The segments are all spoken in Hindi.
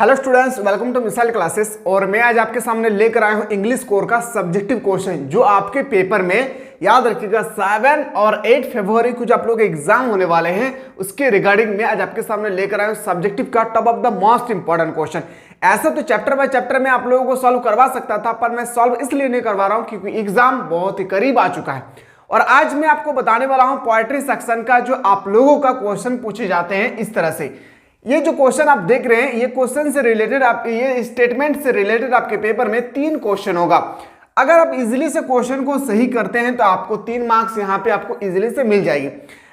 Hello students, welcome to missile classes. और मैं आज आपके सामने लेकर आया हूं इंग्लिश कोर का सब्जेक्टिव क्वेश्चन, जो आपके पेपर में याद रखिएगा 7 और 8 फरवरी को जो आप लोग एग्जाम होने वाले हैं उसके रिगार्डिंग मैं आज आपके सामने लेकर आया हूं सब्जेक्टिव का top of the most important question. ऐसा तो चैप्टर बाय चैप्टर में आप लोगों को सॉल्व करवा सकता था, पर मैं सॉल्व इसलिए नहीं करवा रहा हूं क्योंकि एग्जाम बहुत ही करीब आ चुका है। और आज मैं आपको बताने वाला हूं पोएट्री सेक्शन का जो आप लोगों का क्वेश्चन पूछे जाते हैं इस तरह से। ये जो क्वेश्चन आप देख रहे हैं ये क्वेश्चन से रिलेटेड, आप ये स्टेटमेंट से रिलेटेड आपके पेपर में 3 क्वेश्चन होगा। अगर आप इजीली से क्वेश्चन को सही करते हैं तो आपको 3 मार्क्स यहाँ पे आपको इजीली से मिल जाएगी।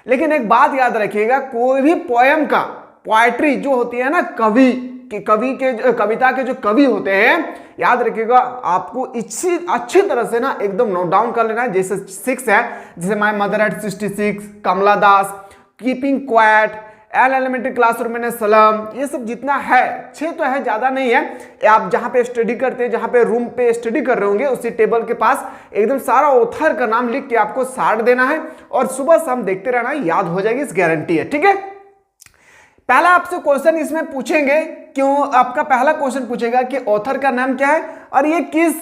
लेकिन एक बात याद रखिएगा, कोई भी पोएम का पोएट्री जो होती है ना, कविता के जो कवि होते हैं, याद रखिएगा आपको अच्छी तरह से ना एकदम नोट डाउन कर लेना है। जैसे 6 है, जैसे my mother at 66, Kamala Das, keeping quiet, एल एलिमेंट्री क्लासरूम में सलाम, ये सब जितना है 6 तो है, ज्यादा नहीं है। आप जहां पे स्टडी करते हैं, जहां पे रूम पे स्टडी कर रहे होंगे, उसी टेबल के पास एकदम सारा ऑथर का नाम लिख के आपको साट देना है और सुबह शाम देखते रहना, याद हो जाएगी, इस गारंटी है। ठीक है, पहला आपसे क्वेश्चन इसमें पूछेंगे, क्यों आपका पहला क्वेश्चन पूछेगा कि ऑथर का नाम क्या है और ये किस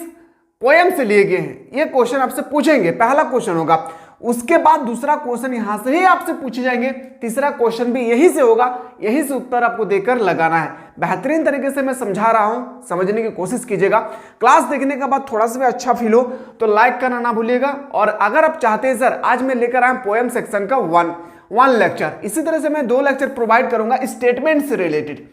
पोएम से लिए गए हैं, ये क्वेश्चन आपसे पूछेंगे, पहला क्वेश्चन होगा। उसके बाद दूसरा क्वेश्चन यहां से ही आपसे पूछे जाएंगे, तीसरा क्वेश्चन भी यही से होगा, यही से उत्तर आपको देकर लगाना है। बेहतरीन तरीके से मैं समझा रहा हूं, समझने की कोशिश कीजिएगा। क्लास देखने के बाद थोड़ा सा भी अच्छा फील हो तो लाइक करना ना भूलिएगा। और अगर आप चाहते हैं सर आज मैं लेकर आया पोएम सेक्शन का वन लेक्चर, इसी तरह से मैं 2 लेक्चर प्रोवाइड करूंगा स्टेटमेंट से रिलेटेड।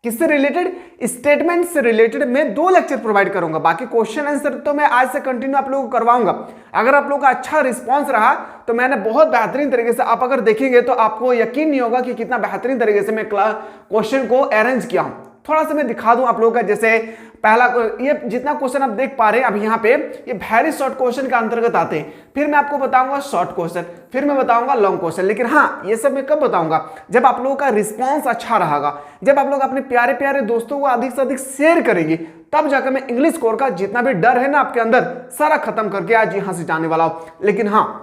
किससे रिलेटेड? स्टेटमेंट से रिलेटेड मैं 2 लेक्चर प्रोवाइड करूंगा। बाकी क्वेश्चन आंसर तो मैं आज से कंटिन्यू आप लोगों को करवाऊंगा। अगर आप लोगों का अच्छा रिस्पांस रहा तो मैंने बहुत बेहतरीन तरीके से, आप अगर देखेंगे तो आपको यकीन नहीं होगा कि कितना बेहतरीन तरीके से मैं क्वेश्चन को अरेंज किया हूं। थोड़ा सा मैं दिखा दूं आप लोगों का। जैसे पहला, ये जितना क्वेश्चन आप देख पा रहे हैं अब यहाँ पे, ये वेरी शॉर्ट क्वेश्चन के अंतर्गत आते हैं। फिर मैं आपको बताऊंगा शॉर्ट क्वेश्चन, फिर मैं बताऊंगा लॉन्ग क्वेश्चन। लेकिन हाँ, ये सब मैं कब बताऊंगा? जब आप लोगों का रिस्पांस अच्छा रहेगा, जब आप लोग अपने प्यारे प्यारे दोस्तों को अधिक से अधिक शेयर करेंगे, तब जाकर मैं इंग्लिश कोर का जितना भी डर है ना आपके अंदर सारा खत्म करके आज यहां से जाने वाला हूं। लेकिन हाँ,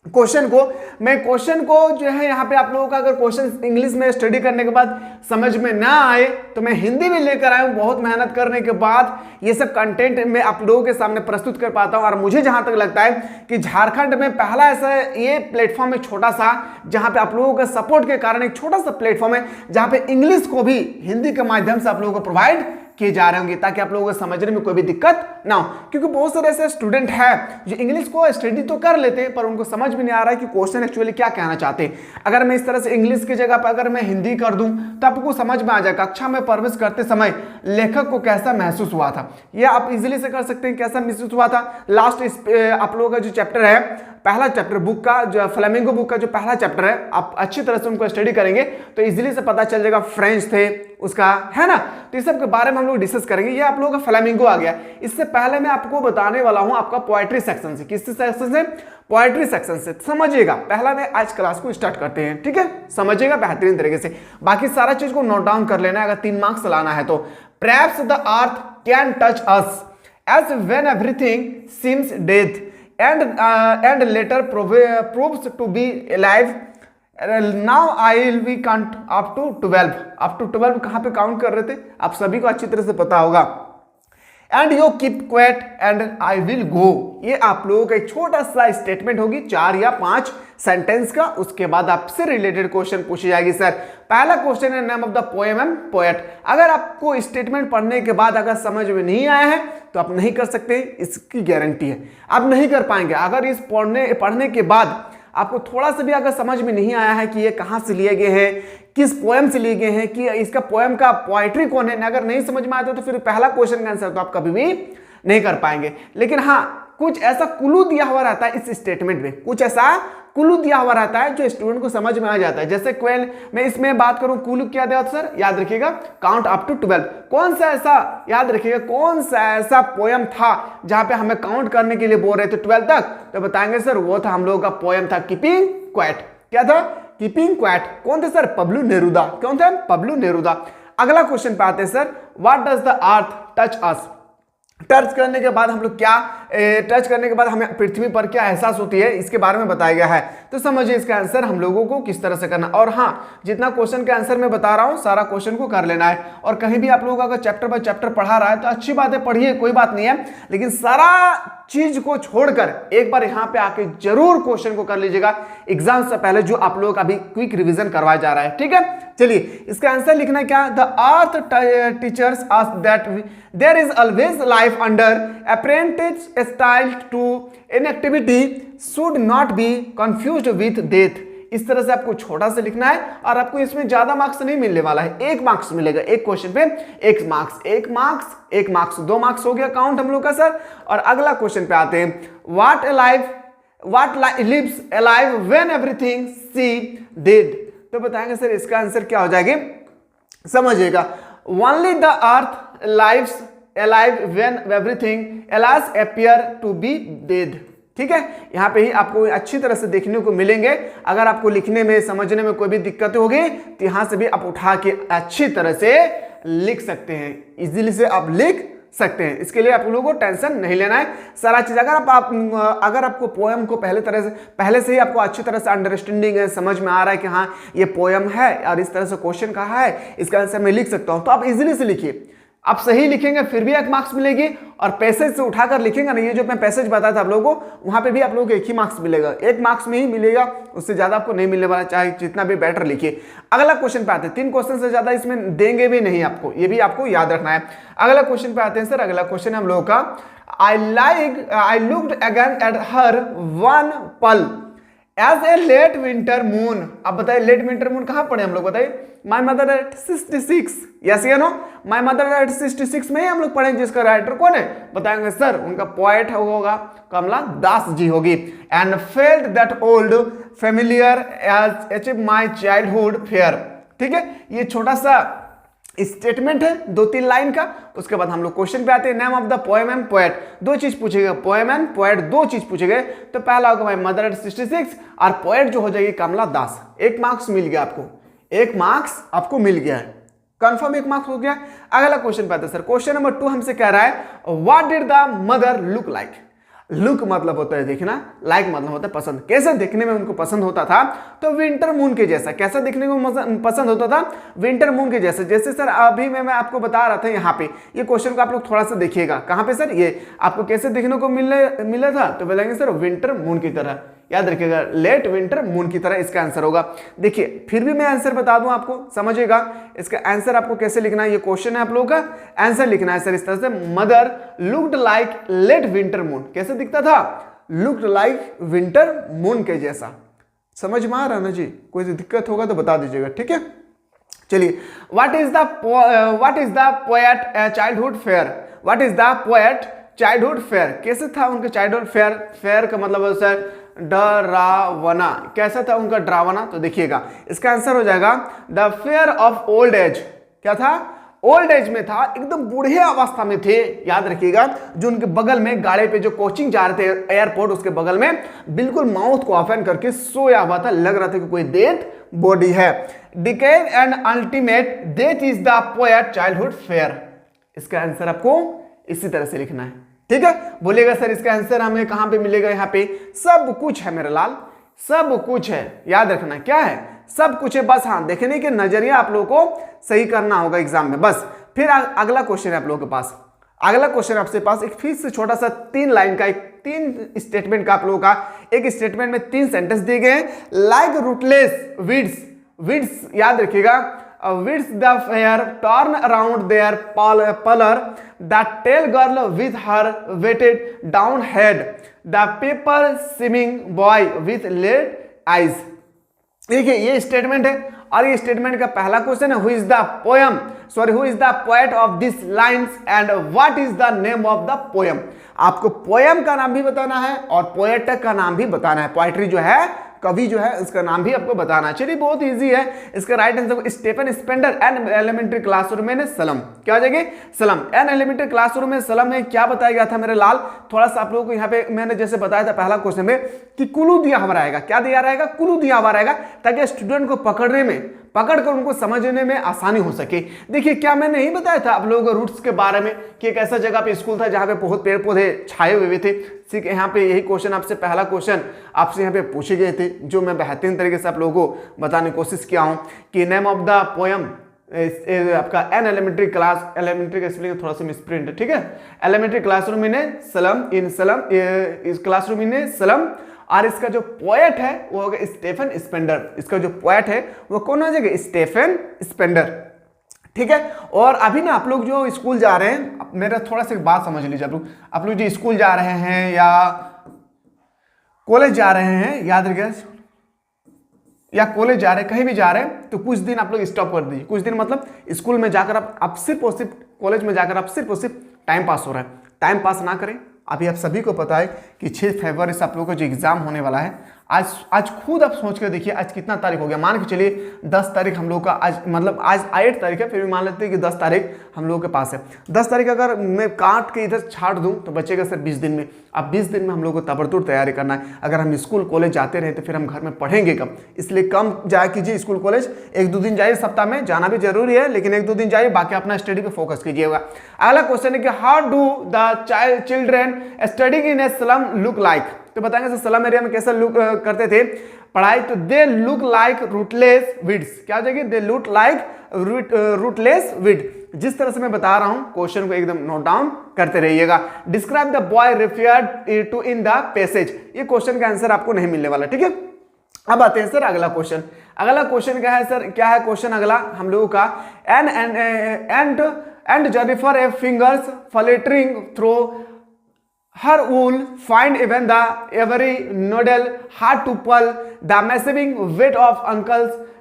क्वेश्चन को जो है यहाँ पे आप लोगों का अगर क्वेश्चन इंग्लिश में स्टडी करने के बाद समझ में ना आए तो मैं हिंदी में लेकर आया हूँ। बहुत मेहनत करने के बाद ये सब कंटेंट मैं आप लोगों के सामने प्रस्तुत कर पाता हूँ। और मुझे जहां तक लगता है कि झारखंड में पहला ऐसा ये प्लेटफॉर्म है छोटा सा, जहां पे आप लोगों के सपोर्ट के कारण एक छोटा सा प्लेटफॉर्म है जहां पे इंग्लिश को भी हिंदी के माध्यम से आप लोगों को प्रोवाइड किए जा रहे होंगे, ताकि आप लोगों को समझने में कोई भी दिक्कत ना हो। क्योंकि बहुत सारे ऐसे स्टूडेंट हैं जो इंग्लिश को स्टडी तो कर लेते हैं, पर उनको समझ में नहीं आ रहा है कि क्वेश्चन एक्चुअली क्या कहना चाहते हैं। अगर मैं इस तरह से इंग्लिश की जगह पर अगर मैं हिंदी कर दूं तो आपको समझ में आ जाएगा कक्षा में प्रवेश करते समय लेखक को कैसा महसूस हुआ था। यह आप इजीली से कर सकते हैं, कैसा महसूस हुआ था। लास्ट आप लोगों का जो चैप्टर है, पहला चैप्टर बुक का, जो फ्लेमिंगो बुक का जो पहला चैप्टर है, आप अच्छी तरह से उनको स्टडी करेंगे तो इजीली से पता चल जाएगा। फ्रेंच थे उसका, है ना, तो इस सब के बारे में हम लोग डिस्कस करेंगे। ये आप लोगों का फ्लेमिंगो आ गया। इससे पहले मैं आपको बताने वाला हूं आपका पोएट्री सेक्शन से। किस सेक्शन से? पोएट्री सेक्शन से। समझिएगा, पहला मैं आज क्लास को स्टार्ट करते हैं। ठीक है, समझिएगा बेहतरीन तरीके से। बाकी सारा चीज को नोट डाउन कर लेना है अगर 3 मार्क्स लाना है तो। Perhaps the earth can touch us as when everything seems dead and later proves to be alive. Now I will be count up to 12. up to 12 कहाँ पे काउंट कर रहे थे आप सभी को अच्छी तरह से पता होगा। And you keep quiet and I will go, ये आप लोगों का एक छोटा सा स्टेटमेंट होगी 4 या 5 सेंटेंस का। उसके बाद आपसे रिलेटेड क्वेश्चन पूछी जाएगी। सर पहला क्वेश्चन है name of the poem and poet. अगर आपको स्टेटमेंट पढ़ने के बाद अगर समझ में नहीं आया है तो आप नहीं कर सकते, इसकी गारंटी है आप नहीं कर पाएंगे। अगर इस पढ़ने के बाद आपको थोड़ा सा भी अगर समझ में नहीं आया है कि ये कहाँ से लिए गए हैं, किस पोएम से लिए गए हैं, कि इसका पोएम का पोएट्री कौन है, अगर नहीं समझ में आता तो फिर पहला क्वेश्चन का आंसर तो आप कभी भी नहीं कर पाएंगे। लेकिन हाँ, कुछ ऐसा क्लू दिया हुआ रहता है इस स्टेटमेंट में, कुछ ऐसा क्लू दिया हुआ रहता है जो स्टूडेंट को समझ में आ जाता है। जैसे क्वेल मैं इसमें बात करूं, क्लू क्या दिया होता है सर? याद रखिएगा, काउंट अप टू 12। कौन सा ऐसा, याद रखिएगा, कौन सा ऐसा पोएम था जहां पे हमें काउंट करने के लिए बोल रहे थे 12 तक? तो बताएंगे सर वो था हम लोगों का पोएम था कीपिंग क्वाइट। क्या था? Keeping quiet. कौन थे सर? Pablo Neruda. कौन थे? Pablo Neruda. अगला क्वेश्चन पे आते हैं sir, what does the earth touch us? Touch करने के बाद हम लोग क्या टच करने के बाद हमें पृथ्वी पर क्या एहसास होती है इसके बारे में बताया गया है। तो समझिए इसका आंसर हम लोगों को किस तरह से करना। और हाँ, जितना क्वेश्चन के आंसर मैं बता रहा हूँ सारा क्वेश्चन को कर लेना है। और कहीं भी आप लोगों का अगर चैप्टर बाय चैप्टर पढ़ा रहा है तो अच्छी बात है, पढ़िए, कोई बात नहीं है, लेकिन सारा चीज को छोड़कर एक बार यहाँ पे आके जरूर क्वेश्चन को कर लीजिएगा एग्जाम से पहले, जो आप लोगों का अभी क्विक रिवीजन करवाया जा रहा है। ठीक है, चलिए इसका आंसर लिखना है क्या। The earth teaches us that there is always life under apprentice style to inactivity should not be confused with death. इस तरह से आपको छोटा से लिखना है और आपको इसमें ज्यादा मार्क्स नहीं मिलने वाला है, 1 मार्क्स मिलेगा एक क्वेश्चन पे, 1 मार्क्स 2 मार्क्स हो गया काउंट हम लोग का सर। और अगला क्वेश्चन पे आते हैं, what lives alive when everything see did. तो बताएंगे सर इसका आंसर क्या हो जाएगा, समझिएगा। Only the earth lives alive when everything else appear to be dead. ठीक है, यहां पे ही आपको अच्छी तरह से देखने को मिलेंगे। अगर आपको लिखने में समझने में कोई भी दिक्कत होगी तो यहां से भी आप उठा के अच्छी तरह से लिख सकते हैं, इजीली से आप लिख सकते हैं। इसके लिए आप लोगों को टेंशन नहीं लेना है। सारा चीज अगर आपको पोयम को पहले से ही आपको अच्छी तरह से अंडरस्टैंडिंग है, समझ में आ रहा है कि हाँ ये पोयम है और इस तरह से क्वेश्चन कहा है, इसका आंसर मैं लिख सकता हूं, तो आप इजीली से लिखिए। आप सही लिखेंगे फिर भी 1 मार्क्स मिलेगी, और पैसेज से उठाकर लिखेंगे ना, ये जो मैं पैसेज बताया था आप लोगों को, वहां पे भी आप लोगों को 1 ही मार्क्स मिलेगा, 1 मार्क्स में ही मिलेगा, उससे ज्यादा आपको नहीं मिलने वाला, चाहे जितना भी बेटर लिखिए। अगला क्वेश्चन पे आते हैं, 3 क्वेश्चन से ज्यादा इसमें देंगे भी नहीं आपको, ये भी आपको याद रखना है। अगला क्वेश्चन पे आते हैं सर। अगला क्वेश्चन है हम लोगों का, I looked again at her wan pale as a late winter moon. अब बताइए लेट विंटर मून कहां पढ़े हम लोग, बताइए। माई मदर एट 66, यस या नो, माई मदर एट 66 में ही हम लोग पढ़े। जिसका राइटर कौन है बताएंगे सर, उनका पोएट होगा कमला दास जी होगी। And felt that old familiar ache achieve my childhood fear. ठीक है, ये छोटा सा स्टेटमेंट है 2-3 लाइन का। उसके बाद हम लोग क्वेश्चन पे आते हैं, name of the poem and poet. 2 चीज पूछेगा, पोएम एंड पोएट 2 चीज पूछेगा। तो पहला होगा माई मदर एट 66 और पोएट जो हो जाएगी कमला दास। 1 मार्क्स मिल गया आपको, 1 मार्क्स आपको मिल गया है, कंफर्म 1 मार्क्स हो गया। अगला क्वेश्चन पे आते हैं सर। क्वेश्चन नंबर 2 हमसे कह रहा है, what did the mother look like. Look मतलब होता है देखना, लाइक मतलब होता है पसंद। कैसे देखने में उनको पसंद होता था, तो विंटर मून के जैसा। कैसा देखने को पसंद होता था, विंटर मून के जैसे। जैसे सर अभी मैं आपको बता रहा था, यहाँ पे ये क्वेश्चन को आप लोग थोड़ा सा देखिएगा। कहाँ पे सर, ये आपको कैसे देखने को मिला था, तो बोलेंगे सर विंटर मून की तरह। याद रखिएगा, लेट विंटर मून की तरह इसका आंसर होगा। देखिए फिर भी मैं आंसर बता दूं आपको, समझिएगा इसका आंसर आपको कैसे लिखना है। ये क्वेश्चन है आप लोगों का, आंसर लिखना है सर इस तरह से, mother looked like late winter moon. कैसे दिखता था, लुक्ड लाइक विंटर मून के जैसा। समझ में आ रहा ना जी, कोई दिक्कत होगा तो बता दीजिएगा, ठीक है। चलिए, what is the poet childhood fair. What is the poet childhood fair, कैसे था उनका चाइल्डहुड फेयर। फेयर का मतलब सर डरावना। कैसा था उनका डरावना, तो देखिएगा इसका आंसर हो जाएगा the fair of old age. क्या था, ओल्ड एज में था, एकदम बूढ़े अवस्था में थे। याद रखिएगा, जो उनके बगल में गाड़ी पे जो कोचिंग जा रहे थे एयरपोर्ट, उसके बगल में बिल्कुल माउथ को ओपन करके सोया हुआ था, लग रहा था कि कोई डेड बॉडी है। Decade and ultimate death is the poet childhood fair. इसका आंसर आपको इसी तरह से लिखना है, ठीक है। बोलिएगा सर इसका आंसर हमें कहां पे मिलेगा, यहाँ पे सब कुछ है मेरे लाल, सब कुछ है। याद रखना क्या है, सब कुछ है। बस हाँ, देखने के नजरिया आप लोगों को सही करना होगा एग्जाम में, बस। फिर अगला क्वेश्चन है आप लोगों के पास। अगला क्वेश्चन आपसे पास एक फिर से छोटा सा 3 लाइन का, 3 स्टेटमेंट का आप लोगों का। एक स्टेटमेंट में 3 सेंटेंस दिए गए हैं। लाइक रूटलेस वीड्स, याद रखिएगा, With the fair turn around their parlor, the tall girl with her weighted down head, the paper seeming boy with lead eyes। देखिए ये स्टेटमेंट है, और ये स्टेटमेंट का पहला क्वेश्चन है, who is the poet of this lines and what is the name of the poem. आपको पोएम का नाम भी बताना है और पोएट का नाम भी बताना है। पोएट्री जो है, कवि जो है, उसका नाम भी आपको बताना है। चलिए बहुत इजी है। इसका right answer Stephen Spender an elementary classroom में सलम। क्या हो जाएगी, सलम। एन एलिमेंट्री क्लासरूम में सलम में क्या बताया गया था मेरे लाल, थोड़ा सा आप लोगों को यहाँ पे मैंने जैसे बताया था पहला क्वेश्चन में कि कुलू दिया हुआ रहेगा। क्या दिया रहेगा, कुलू दिया हुआ रहेगा, ताकि स्टूडेंट को पकड़ कर उनको समझने में आसानी हो सके। देखिए क्या मैं नहीं बताया था आप लोगों को रूट्स के बारे में कि एक ऐसा जगह पे स्कूल था जहाँ पे बहुत पेड़ पौधे छाए हुए थे। ठीक है, यहाँ पे यही क्वेश्चन आपसे पहला क्वेश्चन आपसे यहाँ पे पूछे गए थे, जो मैं बेहतरीन तरीके से आप लोगों को बताने की कोशिश किया हूँ कि नेम ऑफ द पोयम आपका एन एलिमेंट्री क्लास, एलिमेंट्री का स्पेलिंग थोड़ा सा मिसप्रिंट है, ठीक है, एलिमेंट्री क्लासरूम इन सलम, इन सलम, इस क्लासरूम इन सलम। और इसका जो पोएट है वो होगा स्टेफन स्पेंडर। इसका जो पोएट है वो कौन हो जाएगा? स्टेफन स्पेंडर, ठीक है। और अभी ना आप लोग जो स्कूल जा रहे हैं, मेरा थोड़ा सा बात समझ लीजिए, आप लोग जो स्कूल जा रहे हैं या कॉलेज जा रहे हैं, याद रखिए, या कॉलेज जा रहे हैं, कहीं भी जा रहे हैं, तो कुछ दिन आप लोग स्टॉप कर दीजिए। कुछ दिन मतलब स्कूल में जाकर आप सिर्फ और सिर्फ, कॉलेज में जाकर आप सिर्फ और सिर्फ टाइम पास हो रहा है, टाइम पास ना करें। अभी आप सभी को पता है कि 6 फरवरी से आप लोगों का जो एग्जाम होने वाला है, आज खुद आप सोच कर देखिए आज कितना तारीख हो गया। मान के चलिए 10 तारीख हम लोग का, आज मतलब आज 8 तारीख है, फिर भी मान लेते हैं कि 10 तारीख हम लोगों के पास है। 10 तारीख अगर मैं काट के इधर छाट दूं तो बचेगा सर 20 दिन में। अब 20 दिन में हम लोग को तबड़तोड़ तैयारी करना है। अगर हम स्कूल कॉलेज जाते रहे तो फिर हम घर में पढ़ेंगे कब? इसलिए कम जाया कीजिए स्कूल कॉलेज, 1-2 दिन जाइए सप्ताह में, जाना भी जरूरी है लेकिन 1-2 दिन जाइए, बाकी अपना स्टडी पे फोकस कीजिएगा। अगला क्वेश्चन है कि how do the children studying in A slum look like? तो बताएंगे सर स्लम एरिया में कैसा लुक करते थे पढ़ाई? तो they look like rootless weeds. क्या हो जाएगी? They look like rootless weed. जिस तरह से मैं बता रहा हूं क्वेश्चन को एकदम नोट डाउन करते रहिएगा। Describe the boy referred to in the passage. ये क्वेश्चन का आंसर आपको नहीं मिलने वाला, ठीक है। अब आते हैं सर अगला क्वेश्चन। अगला क्वेश्चन क्या है सर? क्या है क्वेश्चन अगला हम लोगों का? And Jennifer A fingers fluttering through her wool, find even the every noodle hard to pull, the massive weight of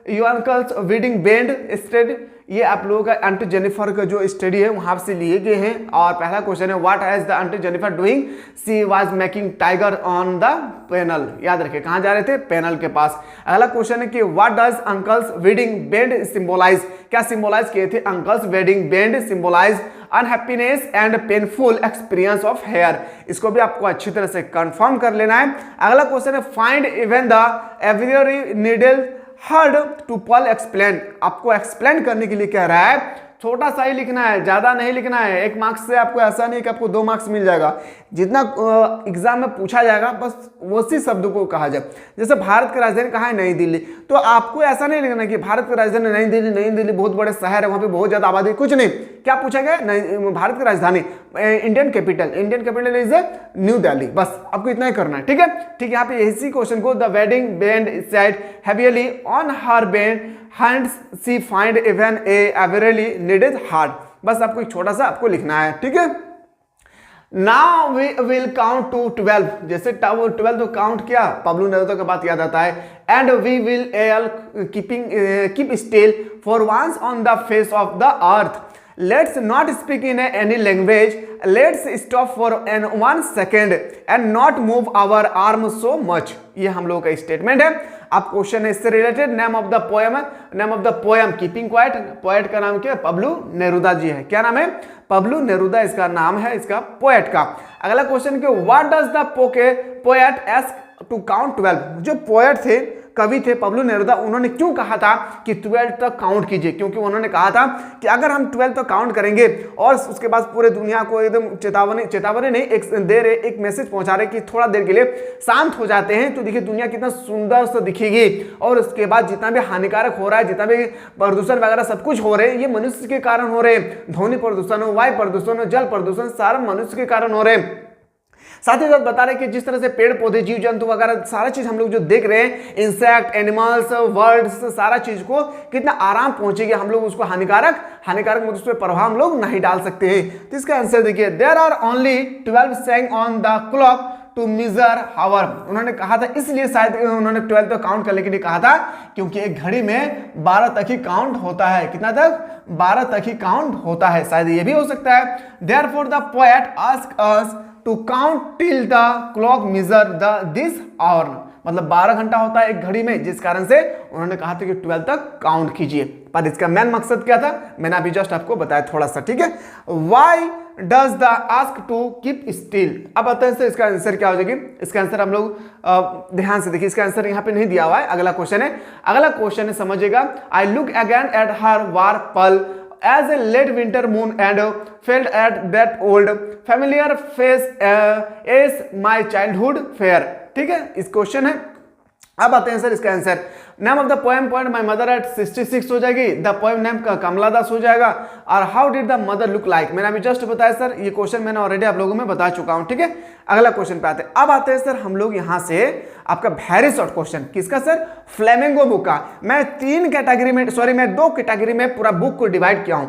your uncle's wedding band instead। ये आप लोगों का आंटी जेनिफर का जो स्टडी है वहां से लिए गए हैं। और पहला क्वेश्चन है what has the aunty Jennifer doing? She was making tiger on the panel. याद रखिए कहां जा रहे थे? पैनल के पास। अगला क्वेश्चन है कि what does uncle's wedding band symbolise? क्या सिंबलाइज किए थे? Uncle's wedding band symbolise unhappiness and painful experience of her. इसको भी आपको अच्छी तरह से कंफर्म कर लेना है। अगला क्वेश्चन है find even the every needle hard to pull explain. आपको एक्सप्लेन करने के लिए कह रहा है, छोटा सा ही लिखना है, ज्यादा नहीं लिखना है। 1 मार्क्स से आपको ऐसा नहीं कि आपको 2 मार्क्स मिल जाएगा। जितना एग्जाम में पूछा जाएगा बस उसी शब्द को कहा जाए। जैसे भारत की राजधानी कहाँ है? नई दिल्ली। तो आपको ऐसा नहीं लिखना कि भारत की राजधानी नई दिल्ली, नई दिल्ली बहुत बड़े शहर है, वहां पे बहुत ज्यादा आबादी, कुछ नहीं। क्या पूछा गया? भारत की राजधानी, Indian capital is new Delhi. बस आपको इतना ही करना है, ठीक है। ठीक है, यहाँ पे इसी क्वेश्चन को the wedding band said heavily on her band hands she find even a every needed hard. बस आपको एक छोटा सा आपको लिखना है, ठीक है। Now we will count to 12। जैसे 12 तो काउंट किया, पब्लो नेरुदा का बात याद आता है। And we will keep still for once on the face of the earth. Let's not speak in any language. Let's stop for 1 second and not move our arms so much। ये हम लोगों का स्टेटमेंट है। अब क्वेश्चन है इससे related. Name of the poem है, name of the poem keeping quiet. Poet का नाम क्या है? पब्लो नेरुदा जी है। क्या नाम है? पब्लो नेरुदा इसका नाम है, इसका पोएट का। अगला क्वेश्चन के what does the poet ask to count 12। जो पोएट थे, कवि थे पब्लो नेरुदा, उन्होंने क्यों कहा था कि 12 तक काउंट कीजिए? क्योंकि उन्होंने कहा था कि अगर हम 12 तक काउंट करेंगे और उसके बाद पूरे दुनिया को एकदम चेतावनी नहीं एक मैसेज पहुंचा रहे कि थोड़ा देर के लिए शांत हो जाते हैं, तो देखिए दुनिया कितना सुंदर सा दिखेगी। और उसके बाद जितना भी हानिकारक हो रहा है, जितना भी प्रदूषण वगैरह सब कुछ हो रहे हैं, ये मनुष्य के कारण हो रहे हैं। ध्वनि प्रदूषण हो, वायु प्रदूषण हो, जल प्रदूषण, सारा मनुष्य के कारण हो रहे हैं। साथ ही साथ बता रहे कि जिस तरह से पेड़ पौधे, जीव जंतु वगैरह सारा चीज हम लोग जो देख रहे हैं, इंसेक्ट, एनिमल्स, वर्ड्स, सारा चीज को कितना आराम पहुंचेगा, हम लोग उसको हानिकारक मतलब उस पर प्रभाव हम लोग नहीं डाल सकते हैं। तो इसका आंसर देखिए, there are only 12 second on the clock to measure hour. उन्होंने कहा था, इसलिए शायद उन्होंने 12 तक काउंट करने के लिए कहा था, क्योंकि एक घड़ी में 12 तक ही काउंट होता है। कितना तक? 12 तक ही काउंट होता है, शायद ये भी हो सकता है। Therefore the poet ask us to count till the clock measure this hour. मतलब 12 घंटा होता है एक घड़ी में, जिस कारण से उन्होंने कहा था कि 12 तक काउंट कीजिए। पर इसका मेन मकसद क्या था मैंने अभी जस्ट आपको बताया थोड़ा सा, ठीक है। Why does the ask to keep still. अब बताते हैं इसका आंसर क्या हो जाएगी। इसका आंसर हम लोग ध्यान से देखिए, इसका आंसर यहाँ पे नहीं दिया हुआ है, अगला क्वेश्चन है। अगला क्वेश्चन है, समझिएगा। I look again at her wan pale as a late winter moon and felt at that old familiar face as my childhood fair। ठीक है, इस क्वेश्चन है। अब आते हैं सर इसका answer. Name of the poem point my mother at 66 हो जाएगी, द पोएम नेम का कमला दास हो जाएगा, और how did the mother look like मैंने अभी जस्ट बताया सर, ये क्वेश्चन मैंने ऑलरेडी आप लोगों में बता चुका हूं, ठीक है। अगला क्वेश्चन पे आते हैं। अब आते हैं सर हम लोग यहां से आपका वेरी शॉर्ट क्वेश्चन, किसका सर, फ्लेमिंगो बुक का। मैं 2 कैटेगरी में पूरा बुक को डिवाइड किया हूं।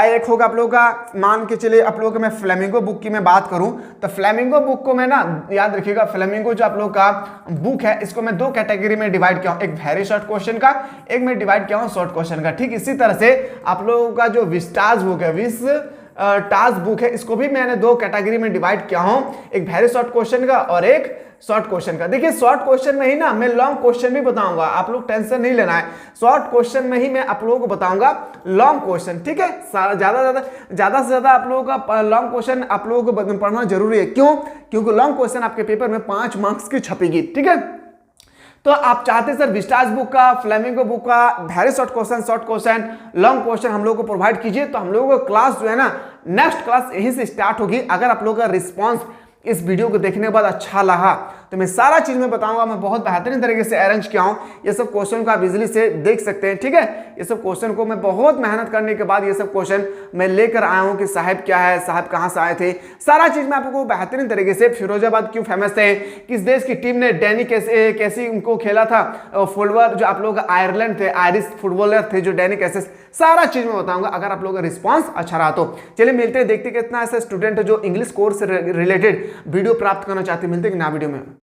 एक होगा आप लोगों का, मान के चलिए आप लोगों को मैं फ्लेमिंगो बुक की मैं बात करूं तो फ्लेमिंगो बुक को मैं ना, याद रखिएगा फ्लेमिंगो जो आप लोगों का बुक है इसको मैं 2 कैटेगरी में डिवाइड किया हूं, एक वेरी शॉर्ट क्वेश्चन का, एक मैं डिवाइड किया हूं शॉर्ट क्वेश्चन का। ठीक इसी तरह से आप लोगों का जो विस्टाज बुक है, टास्क बुक है, इसको भी मैंने 2 कैटेगरी में डिवाइड किया हूं, एक वेरी शॉर्ट क्वेश्चन का और एक शॉर्ट क्वेश्चन का। देखिए शॉर्ट क्वेश्चन में ही ना मैं लॉन्ग क्वेश्चन भी बताऊंगा, आप लोग टेंशन नहीं लेना है। शॉर्ट क्वेश्चन में ही मैं आप लोगों को बताऊंगा लॉन्ग क्वेश्चन, ठीक है। ज्यादा से ज्यादा आप लोगों का लॉन्ग क्वेश्चन आप लोगों को पढ़ना जरूरी है। क्यों? क्योंकि लॉन्ग क्वेश्चन आपके पेपर में 5 मार्क्स की छपेगी, ठीक है। तो आप चाहते सर विस्टाज बुक का, फ्लेमिंगो बुक का very short question, long question हम लोगों को प्रोवाइड कीजिए, तो हम लोगों को क्लास जो है ना, नेक्स्ट क्लास यहीं से स्टार्ट होगी। अगर आप लोगों का रिस्पॉन्स इस वीडियो को देखने के बाद अच्छा लगा तो मैं सारा चीज में बताऊंगा, मैं बहुत बेहतरीन तरीके से अरेंज किया हूं। ये सब क्वेश्चन को आप इजीली से देख सकते हैं, ठीक है। ये सब क्वेश्चन को मैं बहुत मेहनत करने के बाद ये सब क्वेश्चन मैं लेकर आया हूं कि साहब क्या है, साहब कहां से आए थे, सारा चीज मैं आपको बेहतरीन तरीके से, फिरोजाबाद क्यों फेमस है, किस देश की टीम ने डैनी कैसी उनको खेला था, फुटबॉल जो आप लोग आयरलैंड थे, आयरिश फुटबॉलर थे जो डैनी कैसे, सारा चीज मैं बताऊंगा अगर आप लोगों का रिस्पॉन्स अच्छा रहा तो। चलिए मिलते हैं, देखते कितना ऐसा स्टूडेंट जो इंग्लिश कोर्स से रिलेटेड वीडियो प्राप्त करना चाहते हैं। मिलते हैं कि नया वीडियो में।